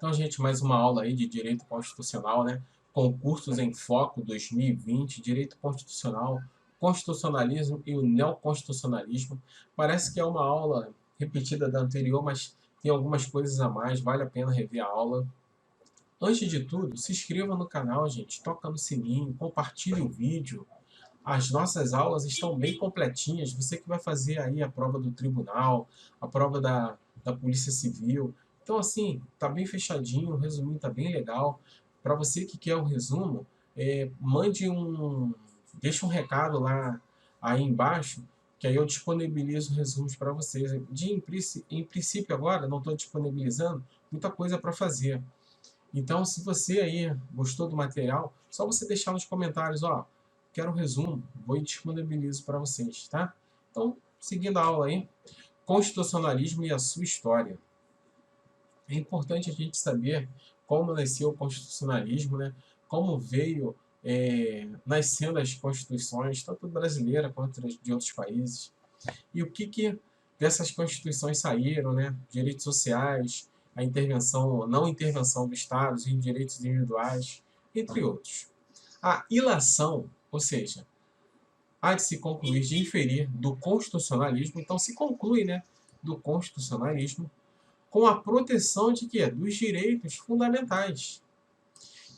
Então, gente, mais uma aula aí de Direito Constitucional, né? Concursos em Foco 2020, Direito Constitucional, Constitucionalismo e o Neoconstitucionalismo. Parece que é uma aula repetida da anterior, mas tem algumas coisas a mais, vale a pena rever a aula. Antes de tudo, se inscreva no canal, gente, toca no sininho, compartilhe o vídeo. As nossas aulas estão bem completinhas. Você que vai fazer aí a prova do tribunal, a prova da Polícia Civil. Então, assim, tá bem fechadinho, o resuminho tá bem legal. Para você que quer o resumo, mande um. Deixa um recado lá aí embaixo, que aí eu disponibilizo resumos para vocês. Em princípio, agora, não estou disponibilizando muita coisa para fazer. Então, se você aí gostou do material, só você deixar nos comentários, ó, quero um resumo, vou e disponibilizo para vocês, tá? Então, seguindo a aula aí, constitucionalismo e a sua história. É importante a gente saber como nasceu o constitucionalismo, né? Como veio nascendo as constituições, tanto brasileira quanto de outros países. E o que dessas constituições saíram, né? Direitos sociais, a intervenção, não intervenção do Estado, os direitos individuais, entre outros. A ilação, ou seja, há de se concluir, de inferir do constitucionalismo, então se conclui, né, do constitucionalismo, com a proteção de quê? Dos direitos fundamentais.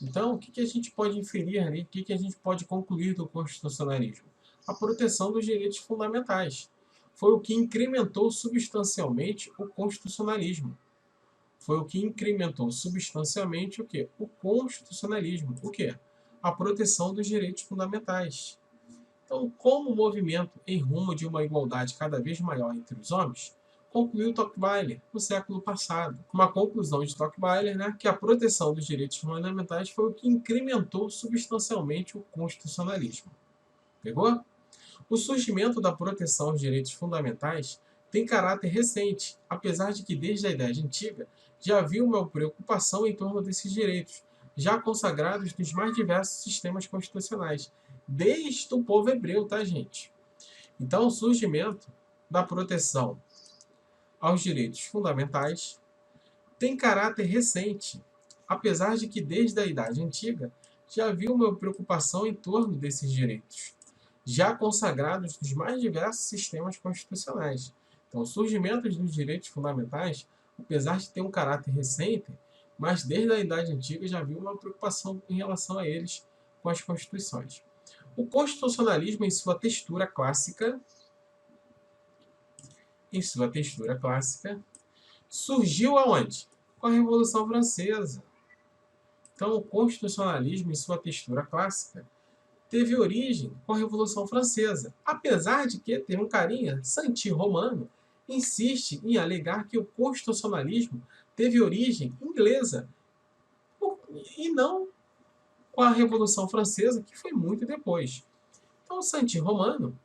Então, o que a gente pode inferir ali, o que a gente pode concluir do constitucionalismo? A proteção dos direitos fundamentais. Foi o que incrementou substancialmente o constitucionalismo. Foi o que incrementou substancialmente o quê? O constitucionalismo. O quê? A proteção dos direitos fundamentais. Então, como movimento em rumo de uma igualdade cada vez maior entre os homens, concluiu Tocqueville no século passado. Uma conclusão de Tocqueville, né, que a proteção dos direitos fundamentais foi o que incrementou substancialmente o constitucionalismo. Pegou? O surgimento da proteção aos direitos fundamentais tem caráter recente, apesar de que desde a Idade Antiga já havia uma preocupação em torno desses direitos, já consagrados nos mais diversos sistemas constitucionais, desde o povo hebreu, tá, gente? Então, o surgimento da proteção aos direitos fundamentais tem caráter recente, apesar de que desde a Idade Antiga já havia uma preocupação em torno desses direitos, já consagrados nos mais diversos sistemas constitucionais. Então, o surgimento dos direitos fundamentais, apesar de ter um caráter recente, mas desde a Idade Antiga já havia uma preocupação em relação a eles com as constituições. O constitucionalismo, em sua textura clássica, surgiu aonde? Com a Revolução Francesa. Então, o constitucionalismo, em sua textura clássica, teve origem com a Revolução Francesa, apesar de que tem um carinha santi-romano insiste em alegar que o constitucionalismo teve origem inglesa e não com a Revolução Francesa, que foi muito depois. Então, o santi-romano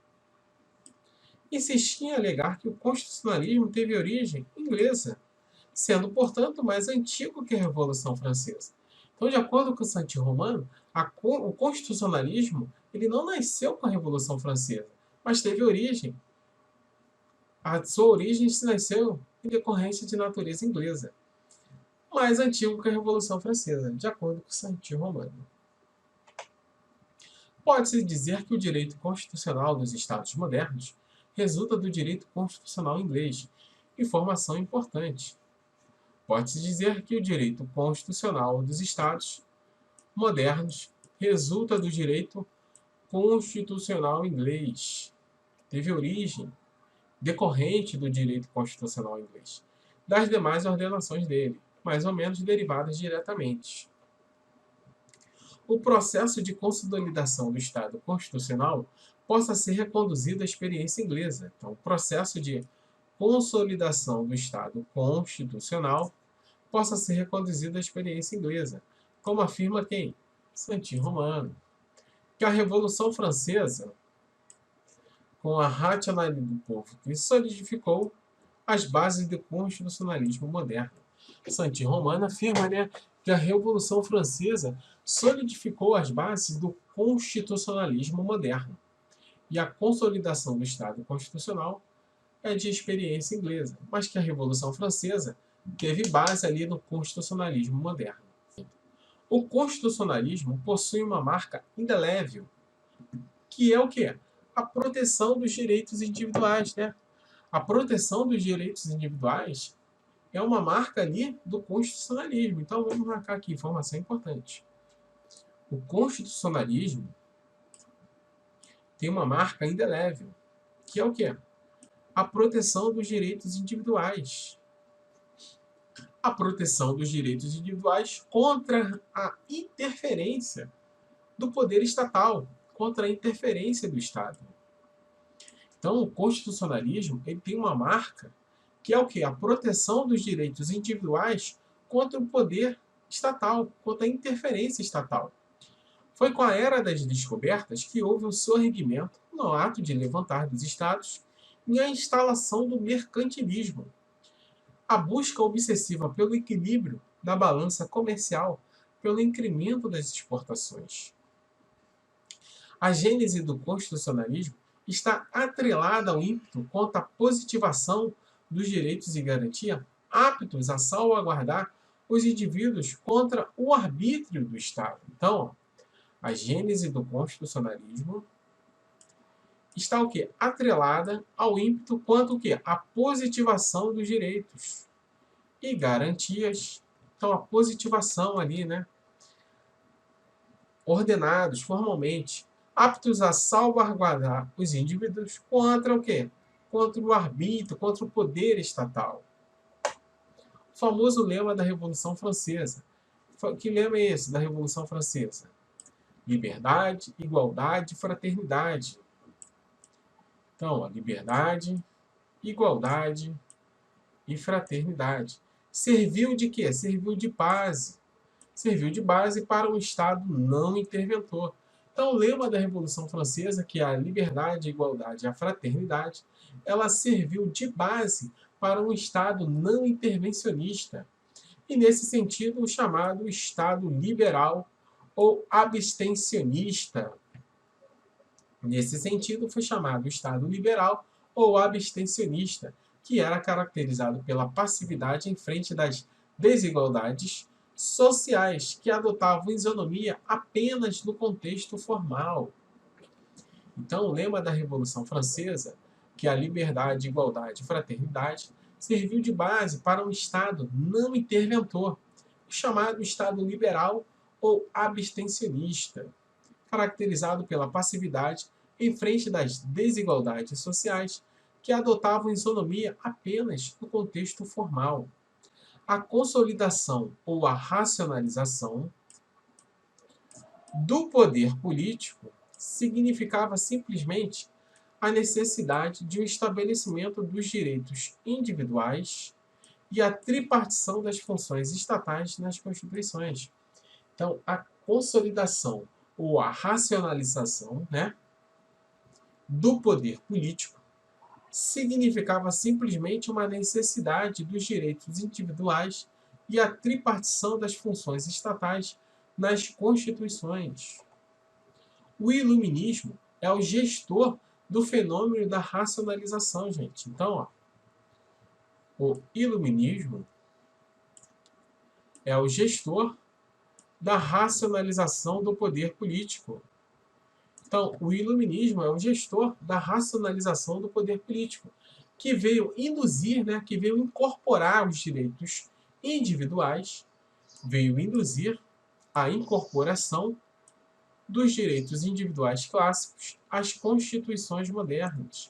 insistia em alegar que o constitucionalismo teve origem inglesa, sendo, portanto, mais antigo que a Revolução Francesa. Então, de acordo com o santi-romano, o constitucionalismo ele não nasceu com a Revolução Francesa, mas teve origem. A sua origem se nasceu em decorrência de natureza inglesa, mais antigo que a Revolução Francesa, de acordo com o santi-romano. Pode-se dizer que o direito constitucional dos Estados modernos resulta do direito constitucional inglês, informação importante. Pode-se dizer que o direito constitucional dos Estados modernos resulta do direito constitucional inglês. Teve origem decorrente do direito constitucional inglês, das demais ordenações dele, mais ou menos derivadas diretamente. O processo de consolidação do Estado constitucional possa ser reconduzido à experiência inglesa. Então, o processo de consolidação do Estado constitucional possa ser reconduzido à experiência inglesa, como afirma quem? Santi-Romano. Que a Revolução Francesa, com a racionalidade do povo, que solidificou as bases do constitucionalismo moderno. Santi-Romano afirma, né, que a Revolução Francesa solidificou as bases do constitucionalismo moderno. E a consolidação do Estado constitucional é de experiência inglesa, mas que a Revolução Francesa teve base ali no constitucionalismo moderno. O constitucionalismo possui uma marca indelével, que é o quê? A proteção dos direitos individuais, né? A proteção dos direitos individuais é uma marca ali do constitucionalismo. Então, vamos marcar aqui, informação importante. O constitucionalismo tem uma marca indelével, que é o quê? A proteção dos direitos individuais. A proteção dos direitos individuais contra a interferência do poder estatal, contra a interferência do Estado. Então, o constitucionalismo ele tem uma marca que é o quê? A proteção dos direitos individuais contra o poder estatal, contra a interferência estatal. Foi com a era das descobertas que houve o sorgimento, no ato de levantar dos estados, e a instalação do mercantilismo. A busca obsessiva pelo equilíbrio da balança comercial, pelo incremento das exportações. A gênese do constitucionalismo está atrelada ao ímpeto quanto à positivação dos direitos e garantia aptos a salvaguardar os indivíduos contra o arbítrio do Estado. Então, a gênese do constitucionalismo está o quê? Atrelada ao ímpeto quanto o quê? A positivação dos direitos e garantias. Então, a positivação ali, né? Ordenados formalmente, aptos a salvaguardar os indivíduos contra o quê? Contra o arbítrio, contra o poder estatal. O famoso lema da Revolução Francesa. Que lema é esse da Revolução Francesa? Liberdade, igualdade, fraternidade. Então, liberdade, igualdade e fraternidade. Serviu de quê? Serviu de base. Serviu de base para um Estado não interventor. Então, o lema da Revolução Francesa, que é a liberdade, a igualdade e a fraternidade, ela serviu de base para um Estado não intervencionista. E, nesse sentido, o chamado Estado liberal ou abstencionista. Nesse sentido, foi chamado Estado liberal ou abstencionista, que era caracterizado pela passividade em frente das desigualdades sociais, que adotavam isonomia apenas no contexto formal. Então, o lema da Revolução Francesa, que é a liberdade, igualdade e fraternidade, serviu de base para um Estado não interventor, chamado Estado liberal ou abstencionista, caracterizado pela passividade em frente das desigualdades sociais, que adotavam isonomia apenas no contexto formal. A consolidação ou a racionalização do poder político significava simplesmente a necessidade de um estabelecimento dos direitos individuais e a tripartição das funções estatais nas constituições. Então, a consolidação ou a racionalização, né, do poder político significava simplesmente uma necessidade dos direitos individuais e a tripartição das funções estatais nas constituições. O iluminismo é o gestor do fenômeno da racionalização, gente. Então, o iluminismo é o gestor da racionalização do poder político. Então, o iluminismo é o gestor da racionalização do poder político, que veio induzir, né, que veio incorporar os direitos individuais, veio induzir a incorporação dos direitos individuais clássicos às constituições modernas.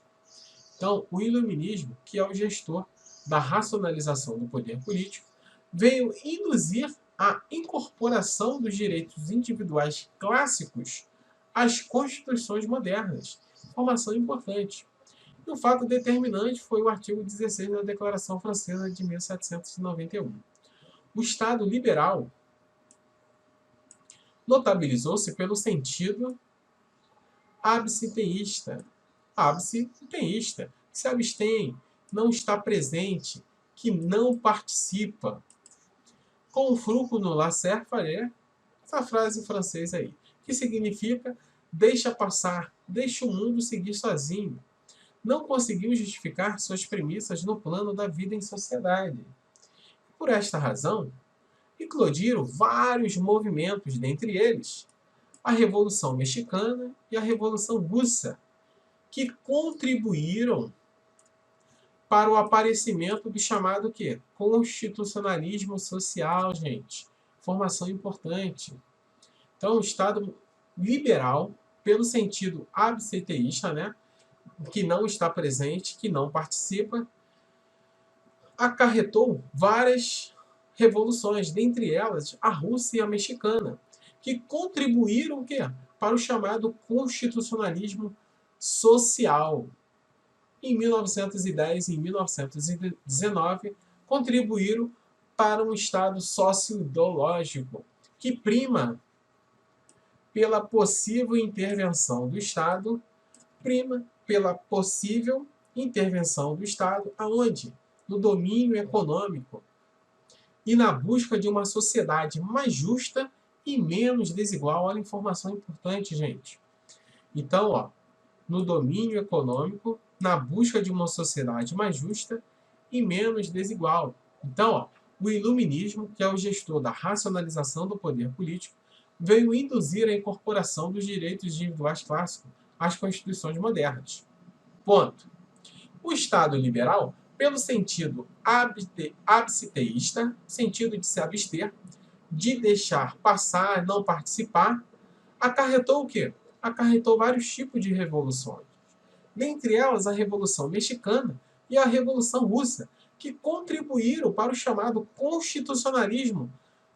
Então, o iluminismo, que é o gestor da racionalização do poder político, veio induzir a incorporação dos direitos individuais clássicos às constituições modernas. Informação importante. E o fato determinante foi o artigo 16 da Declaração Francesa de 1791. O Estado liberal notabilizou-se pelo sentido abstenteísta. Abstenteísta, que se abstém, não está presente, que não participa. Com o fruto no laissez-faire, essa frase francesa aí, que significa deixa passar, deixa o mundo seguir sozinho. Não conseguiu justificar suas premissas no plano da vida em sociedade. Por esta razão, eclodiram vários movimentos, dentre eles a Revolução Mexicana e a Revolução Russa, que contribuíram para o aparecimento do chamado quê? Constitucionalismo social, gente. Informação importante. Então, o Estado liberal, pelo sentido absenteísta, né? Que não está presente, que não participa, acarretou várias revoluções, dentre elas a russa e a mexicana, que contribuíram o quê? Para o chamado constitucionalismo social. Em 1910 e em 1919, contribuíram para um Estado socio-ideológico que prima pela possível intervenção do Estado, aonde? No domínio econômico e na busca de uma sociedade mais justa e menos desigual. Olha a informação importante, gente. Então, no domínio econômico, na busca de uma sociedade mais justa e menos desigual. Então, o iluminismo, que é o gestor da racionalização do poder político, veio induzir a incorporação dos direitos individuais clássicos às constituições modernas. Ponto. O Estado liberal, pelo sentido absenteísta, sentido de se abster, de deixar passar, não participar, acarretou o quê? Acarretou vários tipos de revoluções. Dentre elas, a Revolução Mexicana e a Revolução Russa, que contribuíram para o chamado constitucionalismo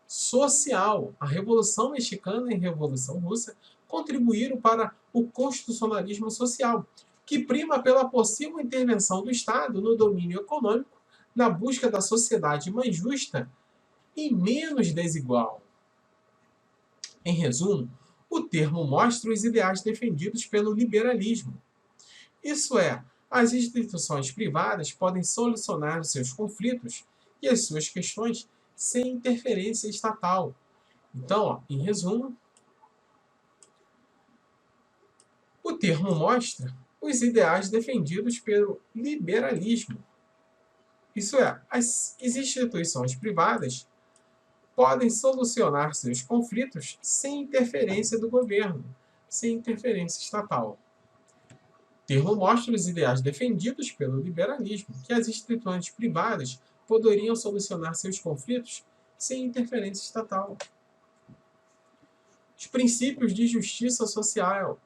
social. A Revolução Mexicana e a Revolução Russa contribuíram para o constitucionalismo social, que prima pela possível intervenção do Estado no domínio econômico, na busca da sociedade mais justa e menos desigual. Em resumo, o termo mostra os ideais defendidos pelo liberalismo. Isso é, as instituições privadas podem solucionar os seus conflitos e as suas questões sem interferência estatal. Então, em resumo, o termo mostra os ideais defendidos pelo liberalismo. Isso é, as instituições privadas podem solucionar seus conflitos sem interferência do governo, sem interferência estatal. O termo mostra os ideais defendidos pelo liberalismo, que as instituições privadas poderiam solucionar seus conflitos sem interferência estatal. Os princípios de justiça social.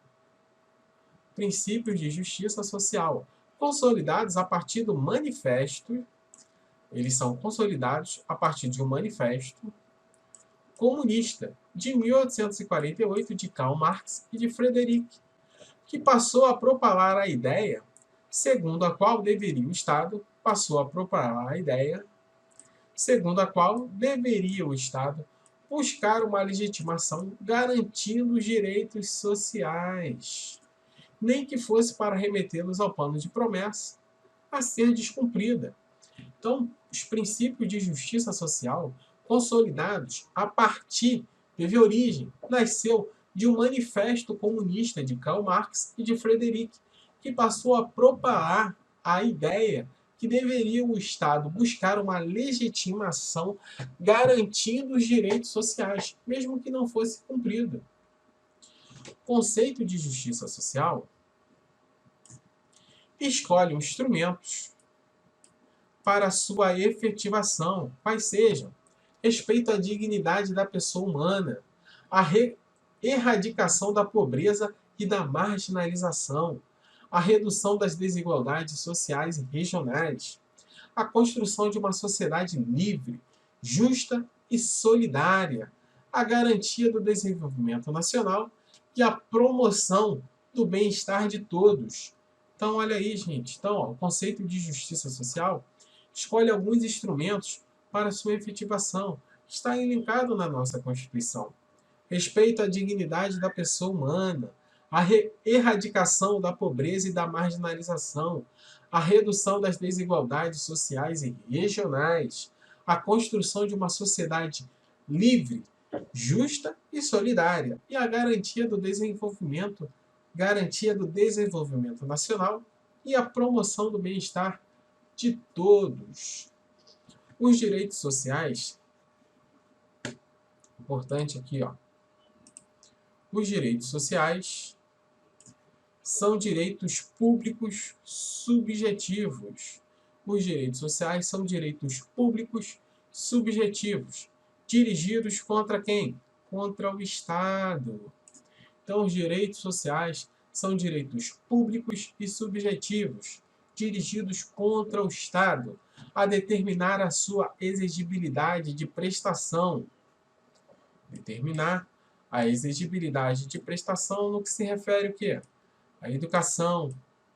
Princípios de justiça social, consolidados a partir do manifesto, eles são consolidados a partir de um manifesto comunista de 1848 de Karl Marx e de Frederick, que passou a propalar a ideia segundo a qual deveria o Estado buscar uma legitimação garantindo os direitos sociais, nem que fosse para remetê-los ao plano de promessa a ser descumprida. Então, os princípios de justiça social consolidados a partir, teve origem, nasceu de um manifesto comunista de Karl Marx e de Frederick, que passou a propalar a ideia que deveria o Estado buscar uma legitimação garantindo os direitos sociais, mesmo que não fosse cumprido. O conceito de justiça social escolhe instrumentos para sua efetivação, quais sejam respeito à dignidade da pessoa humana, a erradicação da pobreza e da marginalização, a redução das desigualdades sociais e regionais, a construção de uma sociedade livre, justa e solidária, a garantia do desenvolvimento nacional e a promoção do bem-estar de todos. Então, olha aí, gente. Então, o conceito de justiça social escolhe alguns instrumentos para sua efetivação, que está elencado na nossa Constituição. Respeito à dignidade da pessoa humana, a erradicação da pobreza e da marginalização, a redução das desigualdades sociais e regionais, a construção de uma sociedade livre, justa e solidária, e a garantia do desenvolvimento nacional e a promoção do bem-estar de todos. Os direitos sociais, importante aqui, ó. Os direitos sociais são direitos públicos subjetivos. Os direitos sociais são direitos públicos subjetivos, dirigidos contra quem? Contra o Estado. Então, os direitos sociais são direitos públicos e subjetivos, dirigidos contra o Estado, a determinar a sua exigibilidade de prestação. Determinar a exigibilidade de prestação no que se refere o quê? À educação,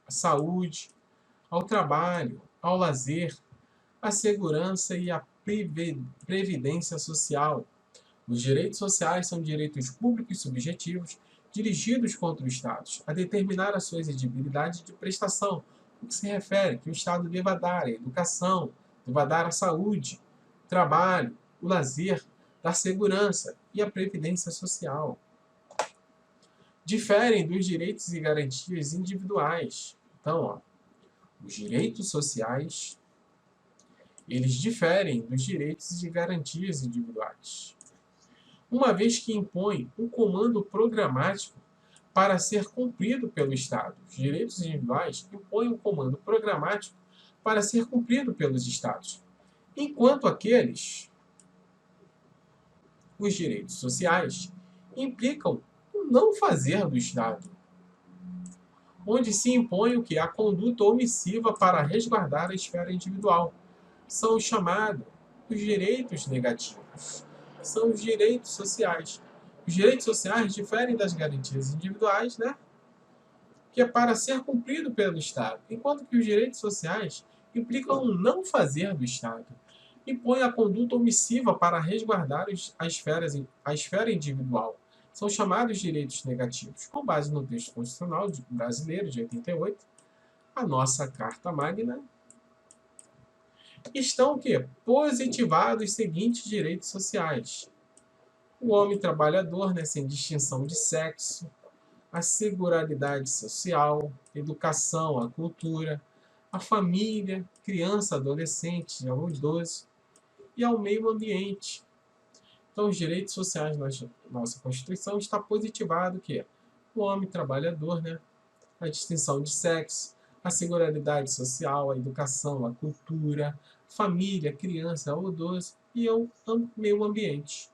à saúde, ao trabalho, ao lazer, à segurança e à previdência social. Os direitos sociais são direitos públicos e subjetivos dirigidos contra o Estado, a determinar a sua exigibilidade de prestação, no que se refere que o Estado deva dar a educação, deva dar a saúde, o trabalho, o lazer, a segurança e a previdência social. Diferem dos direitos e garantias individuais. Então, ó, os direitos sociais, eles diferem dos direitos e garantias individuais, uma vez que impõem um comando programático para ser cumprido pelo Estado. Os direitos individuais impõem um comando programático para ser cumprido pelos Estados, enquanto os direitos sociais, implicam o não fazer do Estado, onde se impõe o que? A conduta omissiva para resguardar a esfera individual. São chamados os direitos negativos. São os direitos sociais. Os direitos sociais diferem das garantias individuais, né? Que é para ser cumprido pelo Estado, enquanto que os direitos sociais implicam o não fazer do Estado. Impõe a conduta omissiva para resguardar a esfera individual. São chamados direitos negativos. Com base no texto constitucional brasileiro de 88, a nossa Carta Magna, estão o quê? Positivados os seguintes direitos sociais. O homem trabalhador, né, sem distinção de sexo, a seguridade social, educação, a cultura, a família, criança, adolescente, ao idoso e ao meio ambiente. Então, os direitos sociais na nossa Constituição está positivado que o homem trabalhador, né, a distinção de sexo, a seguridade social, a educação, a cultura, família, criança, o idoso e o meio ambiente.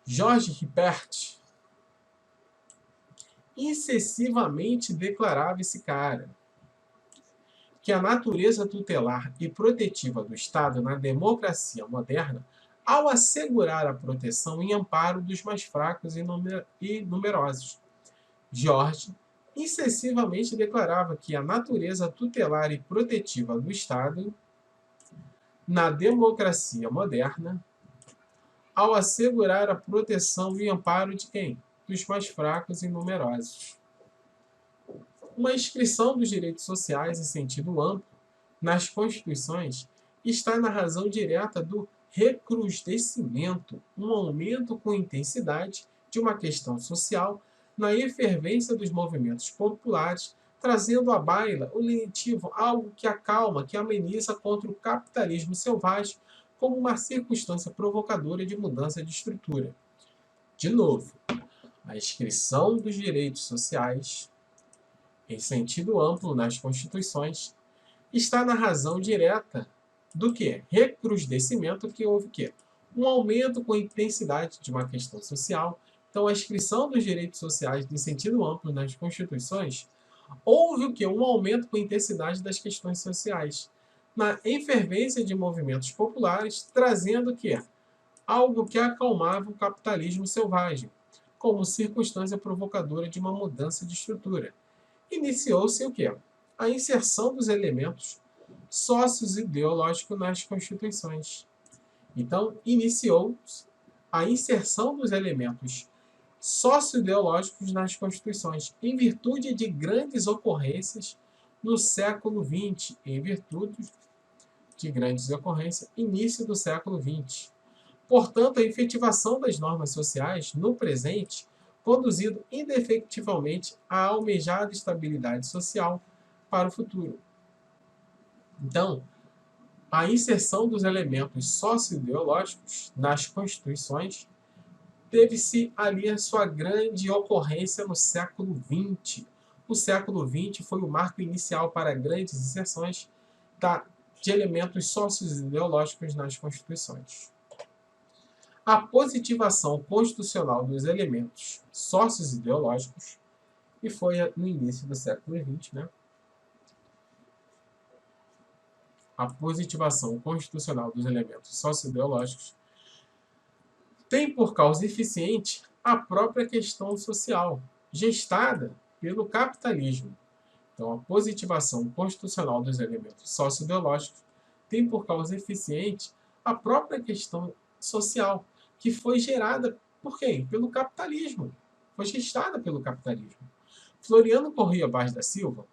Jorge Ripert incessivamente declarava esse cara que a natureza tutelar e protetiva do Estado na democracia moderna, ao assegurar a proteção e amparo dos mais fracos e numerosos. Jorge incessivamente declarava que a natureza tutelar e protetiva do Estado na democracia moderna, ao assegurar a proteção e amparo de quem? Dos mais fracos e numerosos. Uma inscrição dos direitos sociais em sentido amplo nas constituições está na razão direta do recrudescimento, um aumento com intensidade de uma questão social na efervescência dos movimentos populares, trazendo à baila o lenitivo, algo que acalma, que ameniza contra o capitalismo selvagem, como uma circunstância provocadora de mudança de estrutura. De novo, a inscrição dos direitos sociais em sentido amplo nas constituições está na razão direta do que? Recrudescimento, que houve o quê? Um aumento com intensidade de uma questão social. Então, a inscrição dos direitos sociais em sentido amplo nas constituições, houve o quê? Um aumento com intensidade das questões sociais, na efervescência de movimentos populares, trazendo o quê? Algo que acalmava o capitalismo selvagem, como circunstância provocadora de uma mudança de estrutura. Iniciou-se o quê? A inserção dos elementos sócio-ideológicos nas constituições. Então, iniciou-se a inserção dos elementos sócio-ideológicos nas constituições, em virtude de grandes ocorrências no século XX, início do século XX. Portanto, a efetivação das normas sociais, no presente, conduzido indefectivelmente à almejada estabilidade social para o futuro. Então, a inserção dos elementos socioideológicos nas constituições teve-se ali a sua grande ocorrência no século XX. O século XX foi o marco inicial para grandes inserções de elementos socioideológicos nas constituições. A positivação constitucional dos elementos socioideológicos, e foi no início do século XX, né? A positivação constitucional dos elementos socioideológicos tem por causa eficiente a própria questão social, gestada pelo capitalismo. Então, a positivação constitucional dos elementos socioideológicos tem por causa eficiente a própria questão social, que foi gerada por quem? Pelo capitalismo. Foi gestada pelo capitalismo. Floriano Corrêa Vaz da Silva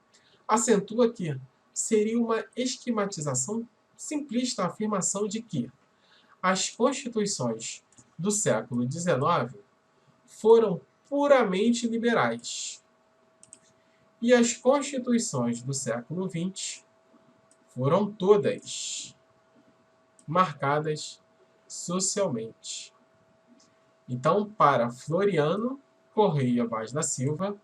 acentua que seria uma esquematização simplista a afirmação de que as constituições do século XIX foram puramente liberais e as constituições do século XX foram todas marcadas socialmente. Então, para Floriano Corrêa Vaz da Silva,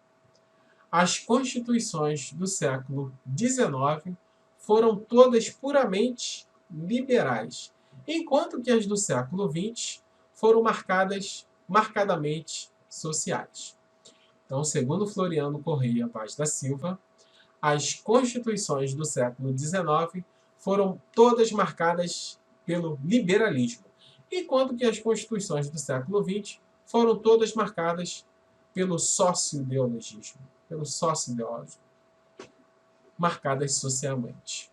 as constituições do século XIX foram todas puramente liberais, enquanto que as do século XX foram marcadamente sociais. Então, segundo Floriano Corrêa Vaz da Silva, as constituições do século XIX foram todas marcadas pelo liberalismo, enquanto que as constituições do século XX foram todas marcadas pelo socio-ideologismo, marcadas socialmente.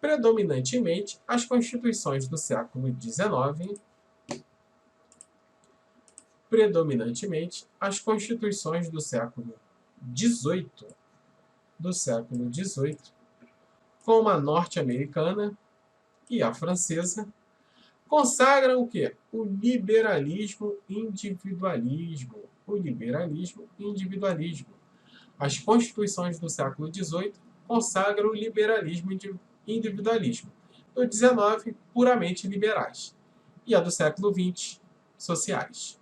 Predominantemente, as constituições do século XIX, como a norte-americana e a francesa, consagram o quê? O liberalismo-individualismo. As constituições do século XVIII consagram o liberalismo-individualismo. Do XIX, puramente liberais. E a do século XX, sociais.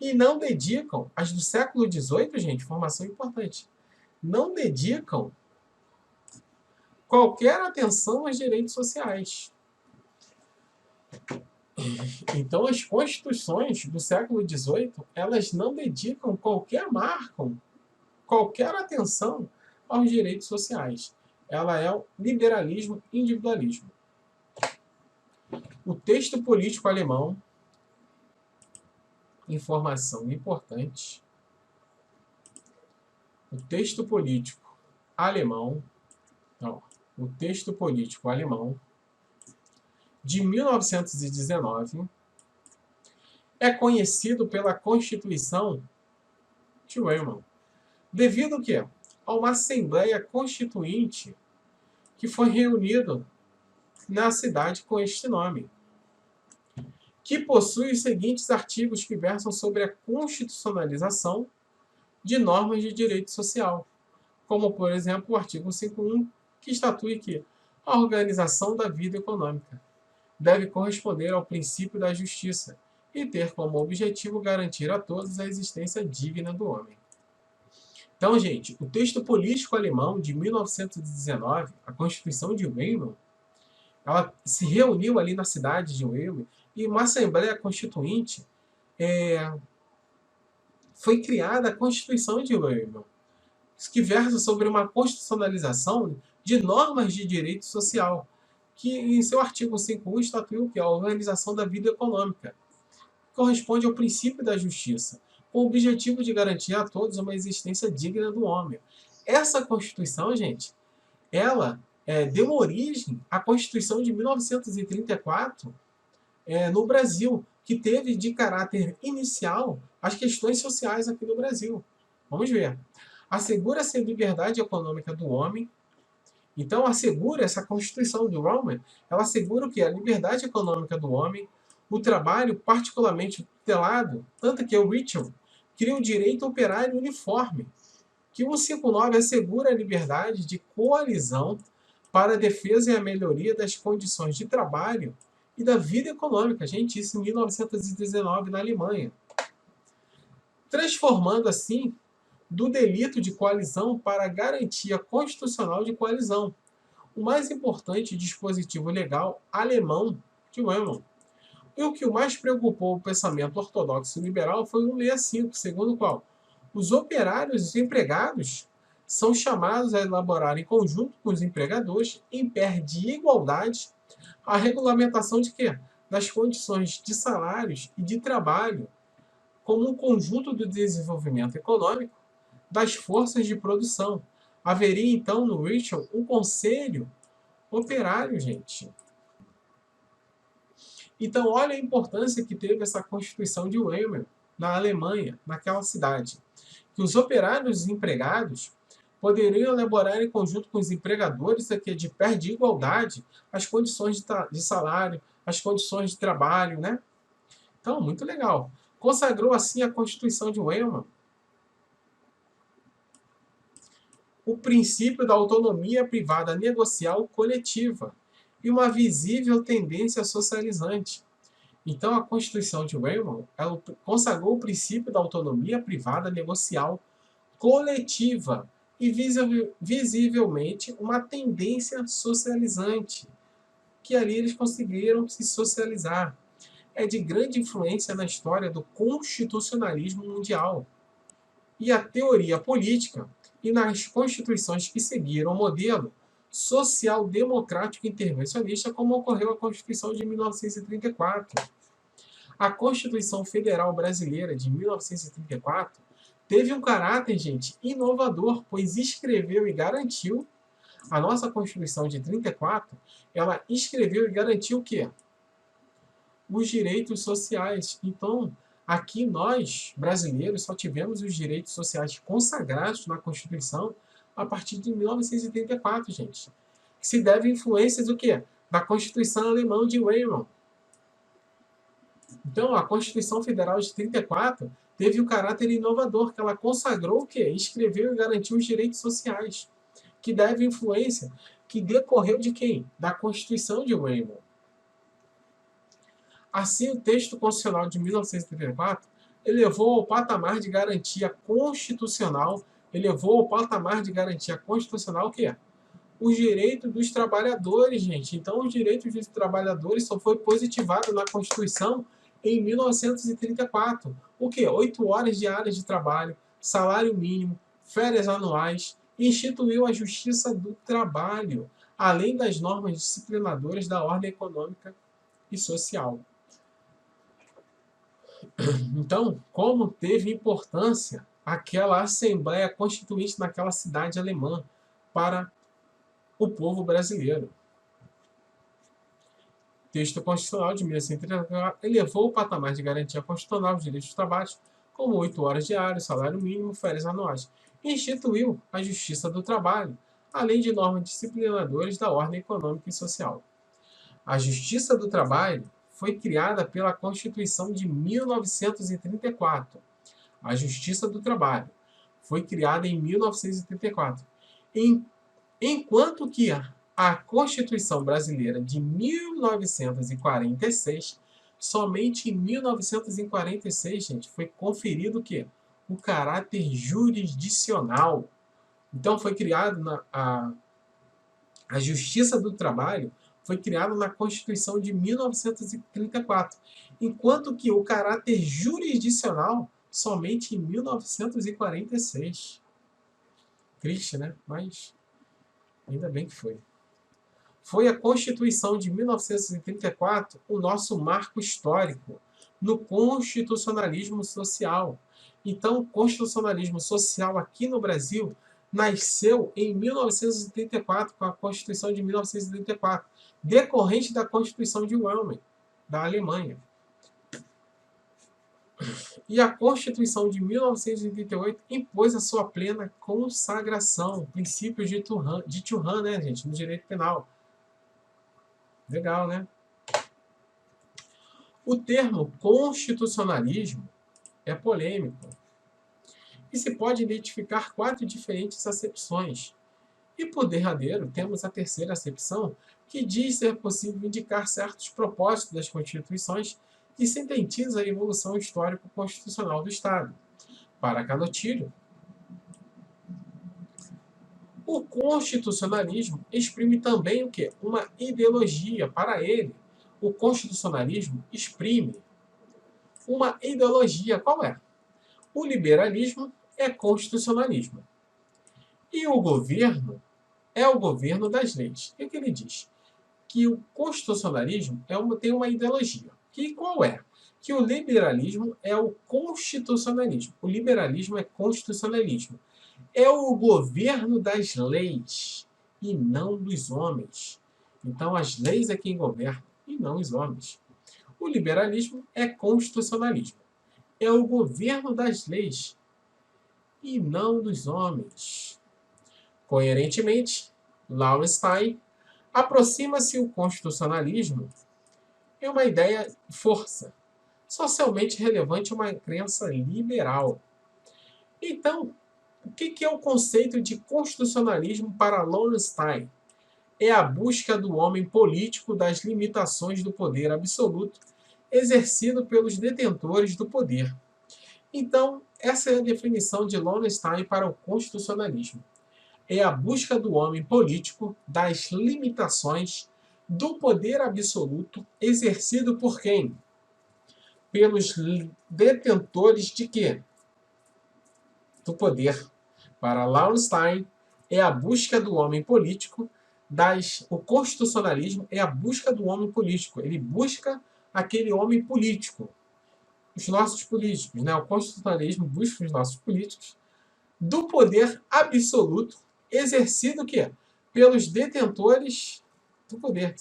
E não dedicam, as do século XVIII, gente, informação importante, não dedicam qualquer atenção aos direitos sociais. Então, as constituições do século XVIII, elas não dedicam qualquer atenção aos direitos sociais. Ela é o liberalismo-individualismo. O texto político alemão, informação importante, o texto político alemão de 1919 é conhecido pela Constituição de Weimar, devido a uma Assembleia Constituinte que foi reunida na cidade com este nome, que possui os seguintes artigos que versam sobre a constitucionalização de normas de direito social, como, por exemplo, o artigo 5.1, que estatui que a organização da vida econômica deve corresponder ao princípio da justiça e ter como objetivo garantir a todos a existência digna do homem. Então, gente, o texto político alemão de 1919, a Constituição de Weimar, ela se reuniu ali na cidade de Weimar e uma Assembleia Constituinte foi criada a Constituição de Weimar, que versa sobre uma constitucionalização de normas de direito social, que em seu artigo 5.1 estatuiu que a organização da vida econômica corresponde ao princípio da justiça, com o objetivo de garantir a todos uma existência digna do homem. Essa Constituição, gente, ela deu origem à Constituição de 1934 no Brasil, que teve de caráter inicial as questões sociais aqui no Brasil. Vamos ver. Assegura-se a liberdade econômica do homem. Então, assegura essa Constituição de Weimar, ela assegura o quê? A liberdade econômica do homem, o trabalho particularmente tutelado, tanto que o Richel cria um direito operário uniforme, que o 159 assegura a liberdade de coalizão para a defesa e a melhoria das condições de trabalho e da vida econômica. Gente, isso em 1919 na Alemanha. Transformando assim do delito de coalizão para a garantia constitucional de coalizão, o mais importante dispositivo legal alemão de Weimar. E o que o mais preocupou o pensamento ortodoxo liberal foi o 65, segundo o qual os operários e os empregados são chamados a elaborar em conjunto com os empregadores, em pé de igualdade, a regulamentação de quê? Das condições de salários e de trabalho, como um conjunto do desenvolvimento econômico das forças de produção. Haveria, então, no Richel, um conselho operário, gente. Então, olha a importância que teve essa Constituição de Weimar na Alemanha, naquela cidade. Que os operários e empregados poderiam elaborar em conjunto com os empregadores aqui de pé de igualdade as condições de salário, as condições de trabalho, né? Então, muito legal. Consagrou assim a Constituição de Weimar o princípio da autonomia privada negocial coletiva e uma visível tendência socializante. Então, a Constituição de Weimar ela consagrou o princípio da autonomia privada negocial coletiva e visivelmente uma tendência socializante, que ali eles conseguiram se socializar. É de grande influência na história do constitucionalismo mundial. E a teoria política e nas constituições que seguiram o modelo social-democrático intervencionista, como ocorreu a Constituição de 1934. A Constituição Federal Brasileira de 1934 teve um caráter, gente, inovador, pois escreveu e garantiu, a nossa Constituição de 34, ela escreveu e garantiu o quê? Os direitos sociais. Então, aqui nós, brasileiros, só tivemos os direitos sociais consagrados na Constituição a partir de 1934, gente. Que se deve a influências do quê? Da Constituição Alemã de Weimar. Então, a Constituição Federal de 34 teve o caráter inovador, que ela consagrou o quê? Escreveu e garantiu os direitos sociais, que deve influência, que decorreu de quem? Da Constituição de Weimar. Assim, o texto constitucional de 1934 elevou ao patamar de garantia constitucional, o quê? Os direitos dos trabalhadores, gente. Então, os direitos dos trabalhadores só foi positivado na Constituição em 1934. O quê? 8 horas diárias de trabalho, salário mínimo, férias anuais, instituiu a Justiça do Trabalho, além das normas disciplinadoras da ordem econômica e social. Então, como teve importância aquela Assembleia Constituinte naquela cidade alemã para o povo brasileiro. O texto constitucional de 1934 elevou o patamar de garantia constitucional dos direitos dos trabalhos, como 8 horas diárias, salário mínimo, férias anuais. Instituiu a Justiça do Trabalho, além de normas disciplinadoras da ordem econômica e social. A Justiça do Trabalho foi criada pela Constituição de 1934. A Justiça do Trabalho foi criada em 1934. Enquanto que a Constituição Brasileira de 1946, somente em 1946, gente, foi conferido o quê? O caráter jurisdicional. Então foi criado a Justiça do Trabalho foi criado na Constituição de 1934, enquanto que o caráter jurisdicional somente em 1946. Triste, né? Mas ainda bem que foi. Foi a Constituição de 1934 o nosso marco histórico no constitucionalismo social. Então, o constitucionalismo social aqui no Brasil nasceu em 1934, com a Constituição de 1934, decorrente da Constituição de Weimar, da Alemanha. E a Constituição de 1988 impôs a sua plena consagração, princípios de Turhan, né, gente, no direito penal. Legal, né? O termo constitucionalismo é polêmico e se pode identificar 4 diferentes acepções. E por derradeiro, temos a terceira acepção, que diz ser possível indicar certos propósitos das constituições que sintetiza a evolução histórico-constitucional do Estado. Para Canotilho, o constitucionalismo exprime também o quê? Uma ideologia. Para ele, o constitucionalismo exprime uma ideologia. Qual é? O liberalismo é constitucionalismo. E o governo é o governo das leis. O que ele diz? Que o constitucionalismo tem uma ideologia. Que qual é? Que o liberalismo é o constitucionalismo. O liberalismo é constitucionalismo. É o governo das leis e não dos homens. Então, as leis é quem governa e não os homens. O liberalismo é constitucionalismo. É o governo das leis e não dos homens. Coerentemente, Lowenstein aproxima-se o constitucionalismo é uma ideia de força, socialmente relevante a uma crença liberal. Então, o que é o conceito de constitucionalismo para Lowenstein? É a busca do homem político das limitações do poder absoluto exercido pelos detentores do poder. Então, essa é a definição de Lowenstein para o constitucionalismo. É a busca do homem político das limitações do poder absoluto exercido por quem? Pelos detentores de quê? Do poder. Para Lowenstein, é a busca do homem político o constitucionalismo é a busca do homem político. Ele busca aquele homem político. Os nossos políticos, né? O constitucionalismo busca os nossos políticos do poder absoluto exercido o quê? Pelos detentores do poder.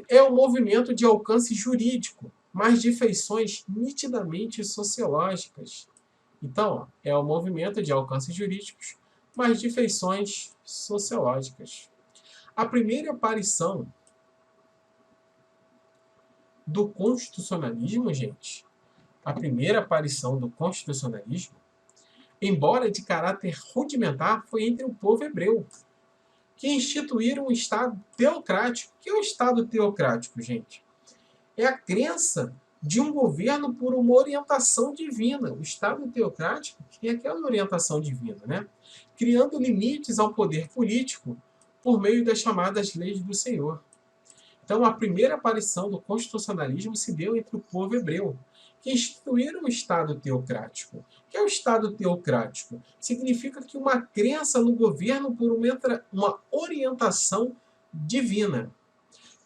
É um movimento de alcance jurídico, mas de feições nitidamente sociológicas. Então, é um movimento de alcance jurídicos, mas de feições sociológicas. A primeira aparição do constitucionalismo, gente, a primeira aparição do constitucionalismo, embora de caráter rudimentar, foi entre o povo hebreu, que instituíram um Estado teocrático. O que é o Estado teocrático, gente? É a crença de um governo por uma orientação divina. O Estado teocrático tem aquela orientação divina, né? Criando limites ao poder político por meio das chamadas leis do Senhor. Então, a primeira aparição do constitucionalismo se deu entre o povo hebreu, que instituíram o Estado teocrático. O que é o Estado teocrático? Significa que uma crença no governo por uma orientação divina,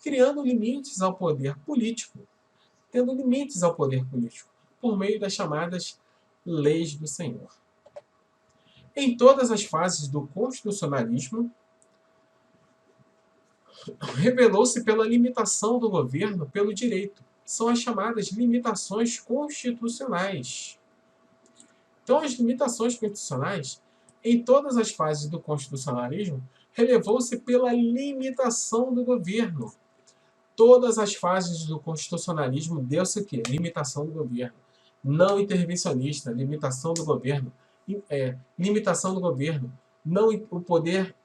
criando limites ao poder político, tendo limites ao poder político, por meio das chamadas leis do Senhor. Em todas as fases do constitucionalismo, revelou-se pela limitação do governo pelo direito. São as chamadas limitações constitucionais. Então, as limitações constitucionais, em todas as fases do constitucionalismo, relevou-se pela limitação do governo. Todas as fases do constitucionalismo deu-se o quê? Limitação do governo. Não intervencionista, limitação do governo. Limitação do governo. Não, o poder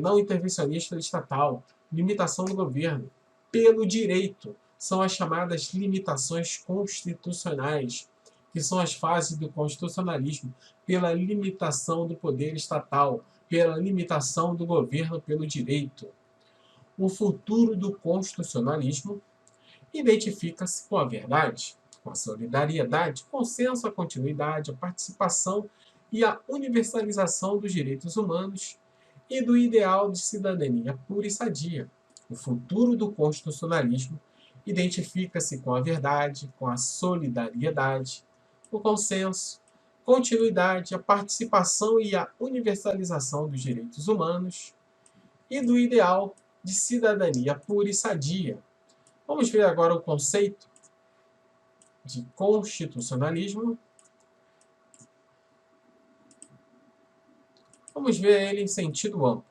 não intervencionista estatal. Limitação do governo. Pelo direito. São as chamadas limitações constitucionais, que são as fases do constitucionalismo. Pela limitação do poder estatal. Pela limitação do governo pelo direito. O futuro do constitucionalismo identifica-se com a verdade, com a solidariedade, consenso, a continuidade, a participação e a universalização dos direitos humanos e do ideal de cidadania pura e sadia. O futuro do constitucionalismo identifica-se com a verdade, com a solidariedade, o consenso, continuidade, a participação e a universalização dos direitos humanos e do ideal de cidadania pura e sadia. Vamos ver agora o conceito de constitucionalismo. Vamos ver ele em sentido amplo.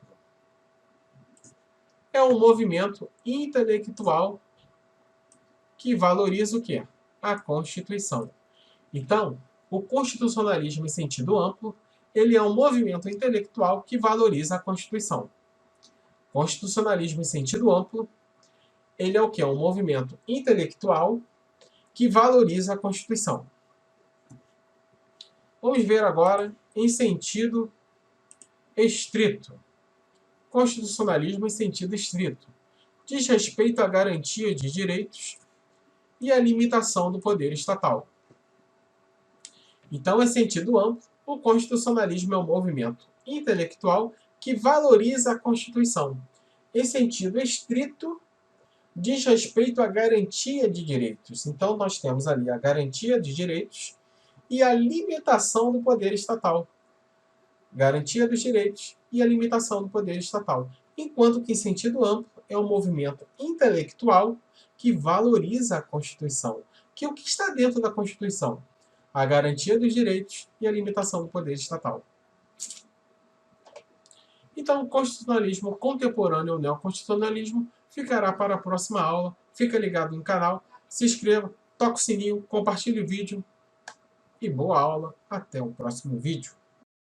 É um movimento intelectual que valoriza o quê? A Constituição. Então, o constitucionalismo em sentido amplo ele é um movimento intelectual que valoriza a Constituição. Constitucionalismo em sentido amplo, ele é o que? É um movimento intelectual que valoriza a Constituição. Vamos ver agora em sentido estrito. Constitucionalismo em sentido estrito diz respeito à garantia de direitos e à limitação do poder estatal. Então, em sentido amplo, o constitucionalismo é um movimento intelectual que valoriza a Constituição. Em sentido estrito, diz respeito à garantia de direitos. Então, nós temos ali a garantia de direitos e a limitação do poder estatal. Garantia dos direitos e a limitação do poder estatal. Enquanto que, em sentido amplo, é um movimento intelectual que valoriza a Constituição. Que o que está dentro da Constituição? A garantia dos direitos e a limitação do poder estatal. Então, o constitucionalismo contemporâneo ou neoconstitucionalismo ficará para a próxima aula. Fica ligado no canal, se inscreva, toque o sininho, compartilhe o vídeo e boa aula. Até o próximo vídeo.